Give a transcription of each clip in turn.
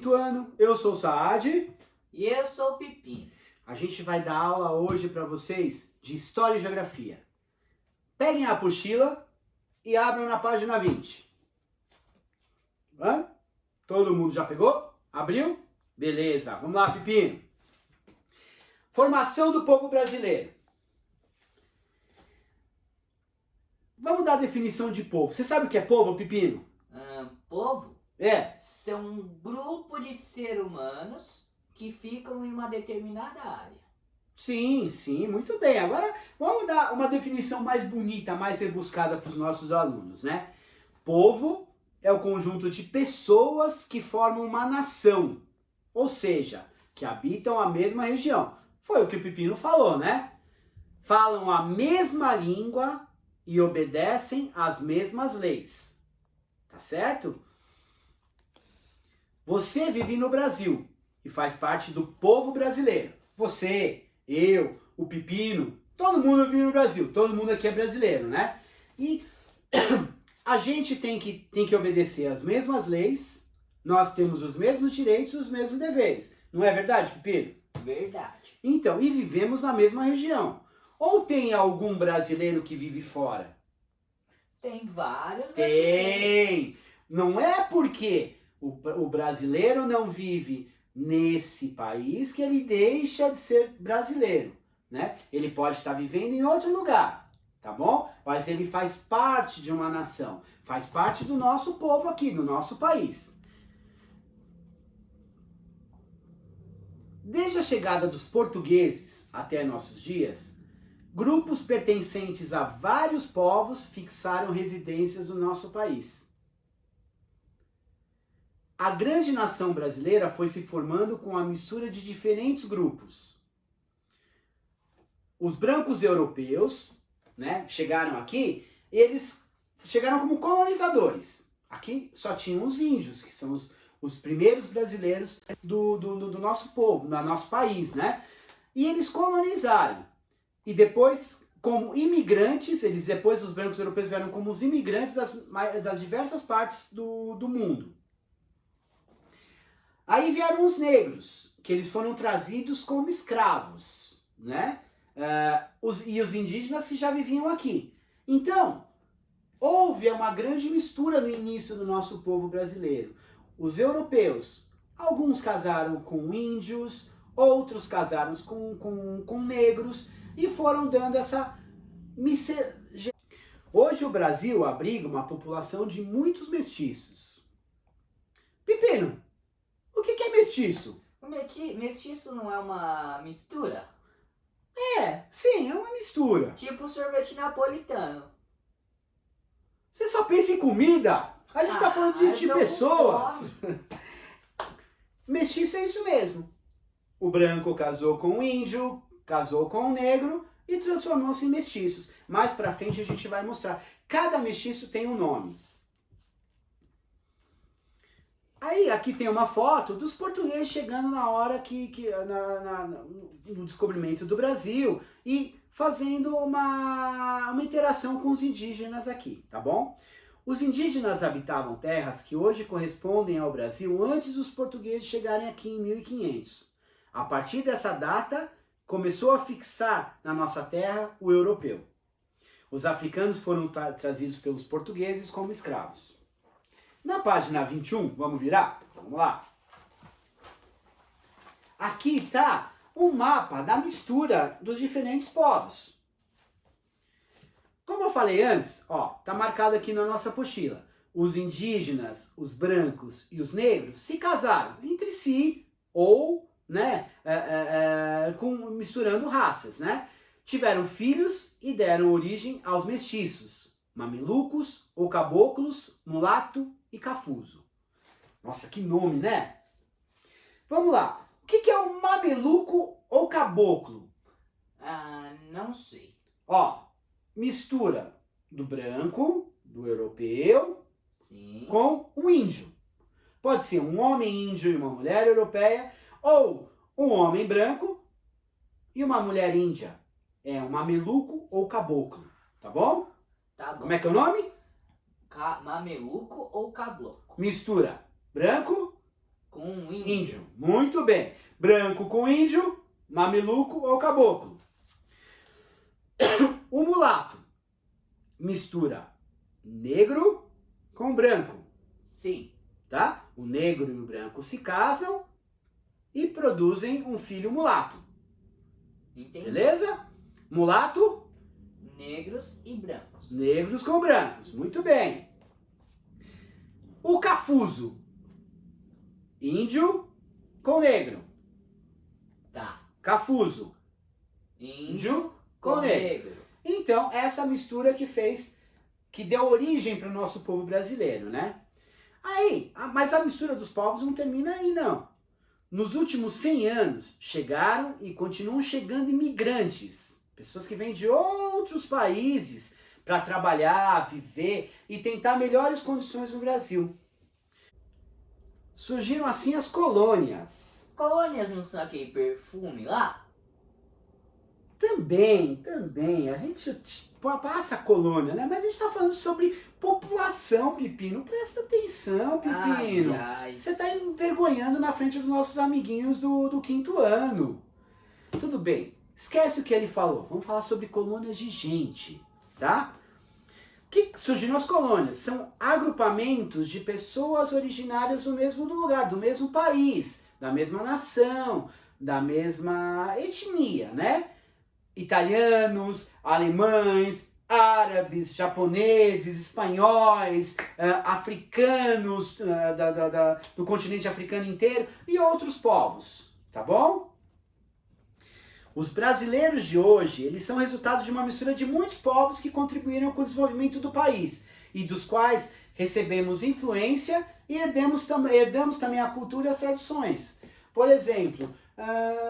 quinto ano. Eu sou o Saad. E eu sou o Pepino. A gente vai dar aula hoje para vocês de História e Geografia. Peguem a apostila e abram na página 20. Todo mundo já pegou? Abriu? Beleza. Vamos lá, Pepino. Formação do povo brasileiro. Vamos dar a definição de povo. Você sabe o que é povo, Pepino? Povo É. são um grupo de seres humanos que ficam em uma determinada área. Sim, muito bem. Agora vamos dar uma definição mais bonita, mais rebuscada para os nossos alunos, né? Povo é o conjunto de pessoas que formam uma nação, ou seja, que habitam a mesma região. Foi o que o Pepino falou, né? Falam a mesma língua e obedecem às mesmas leis. Tá certo? Você vive no Brasil e faz parte do povo brasileiro. Você, eu, o Pepino, todo mundo vive no Brasil. Todo mundo aqui é brasileiro, né? E a gente tem que obedecer às mesmas leis. Nós temos os mesmos direitos e os mesmos deveres. Não é verdade, Pepino? Verdade. Então, e vivemos na mesma região. Ou tem algum brasileiro que vive fora? Tem vários Tem! Não é porque o brasileiro não vive nesse país que ele deixa de ser brasileiro, né? Ele pode estar vivendo em outro lugar, tá bom? Mas ele faz parte de uma nação, faz parte do nosso povo aqui, do nosso país. Desde a chegada dos portugueses até nossos dias, grupos pertencentes a vários povos fixaram residências no nosso país. A grande nação brasileira foi se formando com a mistura de diferentes grupos. Os brancos europeus, né, chegaram aqui, eles chegaram como colonizadores. Aqui só tinham os índios, que são os primeiros brasileiros do nosso povo, do nosso país, né? E eles colonizaram. E depois, como imigrantes, depois os brancos europeus vieram como os imigrantes das diversas partes do mundo. Aí vieram os negros, que eles foram trazidos como escravos, né? E os indígenas que já viviam aqui. Então, houve uma grande mistura no início do nosso povo brasileiro. Os europeus, alguns casaram com índios, outros casaram com negros e foram dando essa miscigenação. Hoje o Brasil abriga uma população de muitos mestiços. Pepino, o que é mestiço? O mestiço não é uma mistura? Sim, é uma mistura. Tipo sorvete napolitano. Você só pensa em comida? A gente tá falando de pessoas. Mestiço é isso mesmo. O branco casou com o índio, casou com o negro e transformou-se em mestiços. Mais pra frente a gente vai mostrar. Cada mestiço tem um nome. Aí, aqui tem uma foto dos portugueses chegando na hora no descobrimento do Brasil e fazendo uma interação com os indígenas aqui, tá bom? Os indígenas habitavam terras que hoje correspondem ao Brasil antes dos portugueses chegarem aqui em 1500. A partir dessa data, começou a fixar na nossa terra o europeu. Os africanos foram trazidos pelos portugueses como escravos. Na página 21, vamos virar? Vamos lá. Aqui está o mapa da mistura dos diferentes povos. Como eu falei antes, tá marcado aqui na nossa apostila. Os indígenas, os brancos e os negros se casaram entre si ou, né, misturando raças, né? Tiveram filhos e deram origem aos mestiços, mamelucos ou caboclos, mulato e cafuso. Nossa, que nome, né? Vamos lá. O que é um mameluco ou caboclo? Não sei. Mistura do branco, do europeu, Sim. com o índio. Pode ser um homem índio e uma mulher europeia, ou um homem branco e uma mulher índia. É um mameluco ou caboclo, tá bom? Tá bom. Como é que é o nome? Mameluco ou caboclo? Mistura branco com um índio. Índio. Muito bem. Branco com índio, mameluco ou caboclo. O mulato mistura negro com branco, Sim. tá? O negro e o branco se casam e produzem um filho mulato. Entendi. Beleza? Mulato, Negros e brancos. negros com brancos. Muito bem. O cafuso, índio com negro. Tá. Cafuso, Índio com negro. negro. Então, essa mistura que deu origem para o nosso povo brasileiro, né? Mas a mistura dos povos não termina aí, não. Nos últimos 100 anos, chegaram e continuam chegando imigrantes. Pessoas que vêm de outros países para trabalhar, viver e tentar melhores condições no Brasil. Surgiram assim as colônias. Colônias não são aquele perfume lá? Também. A gente passa a colônia, né? Mas a gente está falando sobre população, Pepino. Presta atenção, Pepino. Ai. Você está envergonhando na frente dos nossos amiguinhos do quinto ano. Tudo bem. Esquece o que ele falou. Vamos falar sobre colônias de gente, tá? O que surgiram as colônias? São agrupamentos de pessoas originárias do mesmo lugar, do mesmo país, da mesma nação, da mesma etnia, né? Italianos, alemães, árabes, japoneses, espanhóis, africanos do continente africano inteiro e outros povos, tá bom? Os brasileiros de hoje, eles são resultados de uma mistura de muitos povos que contribuíram com o desenvolvimento do país e dos quais recebemos influência e herdamos também a cultura e as tradições. Por exemplo,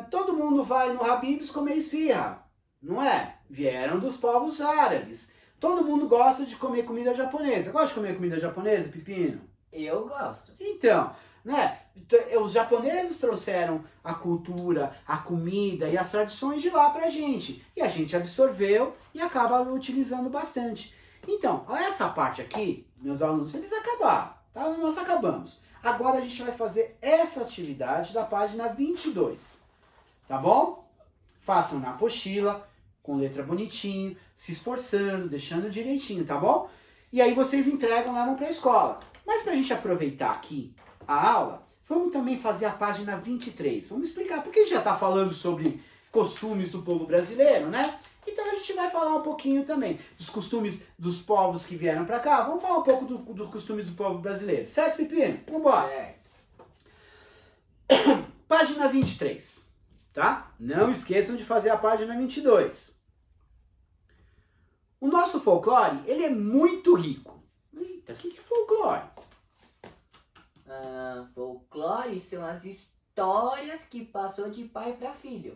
todo mundo vai no Habib's comer esfirra. Não é? Vieram dos povos árabes. Todo mundo gosta de comer comida japonesa. Gosta de comer comida japonesa, Pepino? Eu gosto. Então, né? Os japoneses trouxeram a cultura, a comida e as tradições de lá pra gente. E a gente absorveu e acaba utilizando bastante. Então, essa parte aqui, meus alunos, eles acabaram. Tá? Nós acabamos. Agora a gente vai fazer essa atividade da página 22. Tá bom? Façam na apostila, com letra bonitinho, se esforçando, deixando direitinho, tá bom? E aí vocês entregam, levam para a escola. Mas para a gente aproveitar aqui a aula, vamos também fazer a página 23. Vamos explicar, porque a gente já está falando sobre costumes do povo brasileiro, né? Então a gente vai falar um pouquinho também dos costumes dos povos que vieram para cá. Vamos falar um pouco dos costumes do povo brasileiro. Certo, Pepino? Vambora. Certo. Página 23. Tá? Não esqueçam de fazer a página 22. O nosso folclore, ele é muito rico. Eita, o que é folclore? Folclore são as histórias que passou de pai para filho.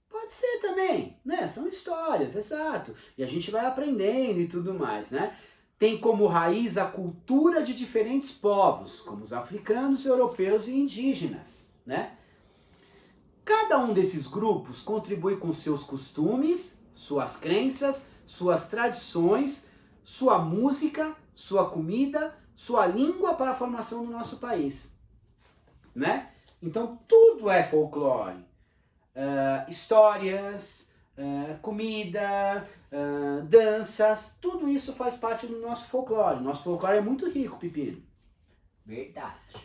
Pode ser também, né? São histórias, exato. E a gente vai aprendendo e tudo mais, né? Tem como raiz a cultura de diferentes povos, como os africanos, europeus e indígenas, né? Cada um desses grupos contribui com seus costumes, suas crenças, suas tradições, sua música, sua comida, sua língua para a formação do nosso país, né? Então tudo é folclore. Histórias, comida, danças, tudo isso faz parte do nosso folclore. Nosso folclore é muito rico, Pepino. Verdade.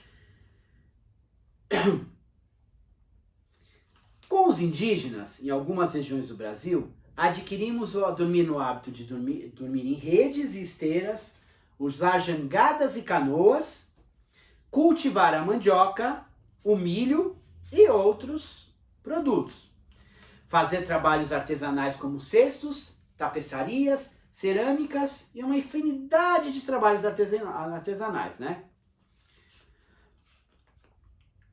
Com os indígenas, em algumas regiões do Brasil, adquirimos dormir no hábito de dormir em redes e esteiras, usar jangadas e canoas, cultivar a mandioca, o milho e outros produtos. Fazer trabalhos artesanais como cestos, tapeçarias, cerâmicas e uma infinidade de trabalhos artesanais, né?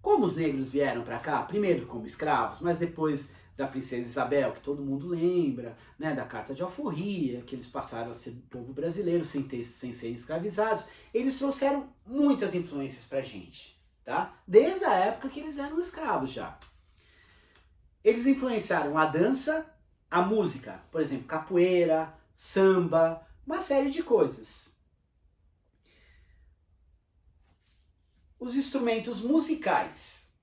Como os negros vieram para cá, primeiro como escravos, mas depois da princesa Isabel, que todo mundo lembra, né, da carta de alforria, que eles passaram a ser povo brasileiro sem serem escravizados, eles trouxeram muitas influências pra gente, tá? Desde a época que eles eram escravos já. Eles influenciaram a dança, a música, por exemplo, capoeira, samba, uma série de coisas. os instrumentos musicais.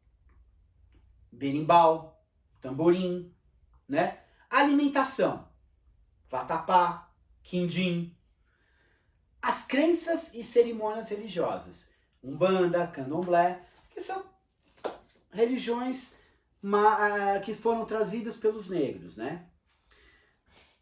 Berimbau, tamborim, né? Alimentação. Vatapá, quindim. As crenças e cerimônias religiosas. Umbanda, candomblé, que são religiões que foram trazidas pelos negros, né?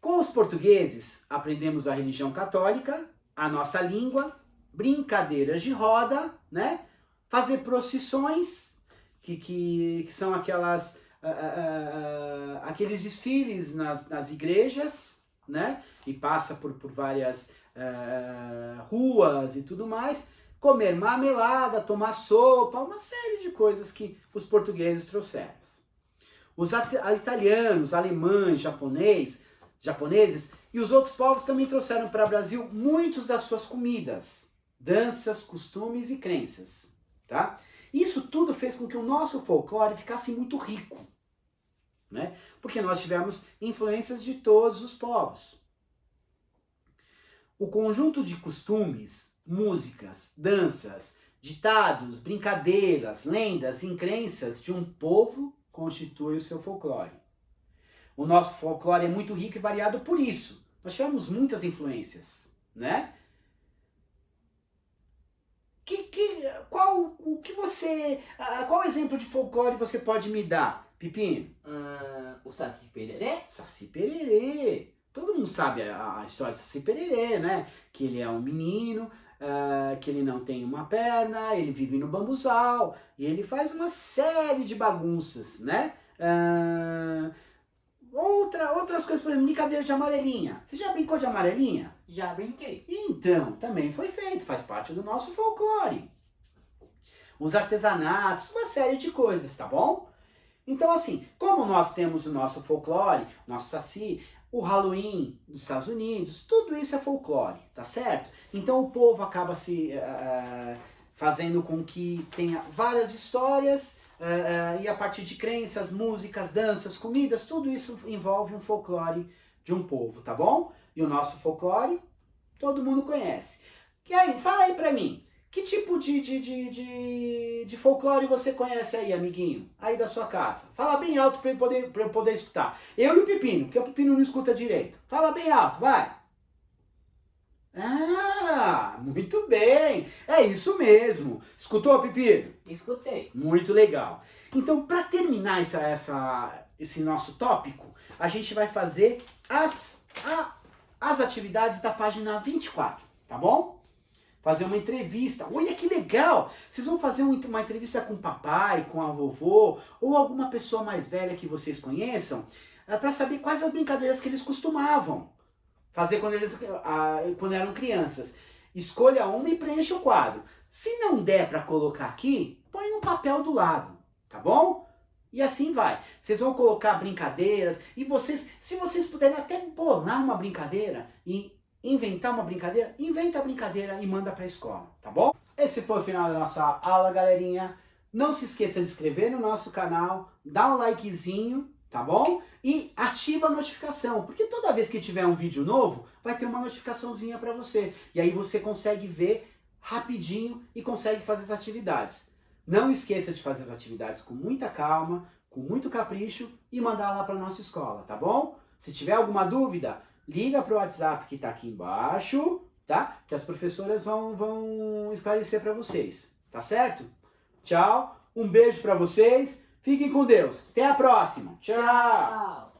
Com os portugueses, aprendemos a religião católica, a nossa língua, brincadeiras de roda, né? Fazer procissões, que são aqueles desfiles nas igrejas, né? E passa por várias ruas e tudo mais. Comer marmelada, tomar sopa, uma série de coisas que os portugueses trouxeram. Os italianos, alemães, japoneses e os outros povos também trouxeram para o Brasil muitas das suas comidas, danças, costumes e crenças, tá? Isso tudo fez com que o nosso folclore ficasse muito rico, né? Porque nós tivemos influências de todos os povos. O conjunto de costumes, músicas, danças, ditados, brincadeiras, lendas e crenças de um povo constitui o seu folclore. O nosso folclore é muito rico e variado por isso. Nós tivemos muitas influências, né? Qual exemplo de folclore você pode me dar, Pepino? O Saci Pererê? Saci Pererê. Todo mundo sabe a história do Saci Pererê, né? Que ele é um menino, que ele não tem uma perna, ele vive no bambuzal, e ele faz uma série de bagunças, né? Outras coisas, por exemplo, brincadeira de amarelinha. Você já brincou de amarelinha? Já brinquei. Então, também foi feito, faz parte do nosso folclore. Os artesanatos, uma série de coisas, tá bom? Então, assim, como nós temos o nosso folclore, nosso saci, o Halloween dos Estados Unidos, tudo isso é folclore, tá certo? Então o povo acaba se fazendo com que tenha várias histórias e a partir de crenças, músicas, danças, comidas, tudo isso envolve um folclore de um povo, tá bom? E o nosso folclore, todo mundo conhece. E aí, fala aí pra mim, que tipo de folclore você conhece aí, amiguinho? Aí da sua casa. Fala bem alto pra eu poder escutar. Eu e o Pepino, porque o Pepino não escuta direito. Fala bem alto, vai. Ah, muito bem. É isso mesmo. Escutou, Pepino? Escutei. Muito legal. Então, para terminar esse nosso tópico, a gente vai fazer as atividades da página 24, tá bom? Fazer uma entrevista. Olha que legal! Vocês vão fazer uma entrevista com o papai, com a vovô, ou alguma pessoa mais velha que vocês conheçam, para saber quais as brincadeiras que eles costumavam fazer quando eram crianças. Escolha uma e preencha o quadro. Se não der para colocar aqui, põe no papel do lado, tá bom? E assim vai. Vocês vão colocar brincadeiras e se vocês puderem até bolar uma brincadeira e inventar uma brincadeira, inventa a brincadeira e manda para a escola, tá bom? Esse foi o final da nossa aula, galerinha. Não se esqueça de se inscrever no nosso canal, dá um likezinho, tá bom? E ativa a notificação, porque toda vez que tiver um vídeo novo, vai ter uma notificaçãozinha para você. E aí você consegue ver rapidinho e consegue fazer as atividades. Não esqueça de fazer as atividades com muita calma, com muito capricho e mandar lá para nossa escola, tá bom? Se tiver alguma dúvida, liga para o WhatsApp que está aqui embaixo, tá? Que as professoras vão esclarecer para vocês, tá certo? Tchau, um beijo para vocês, fiquem com Deus, até a próxima, tchau! Tchau.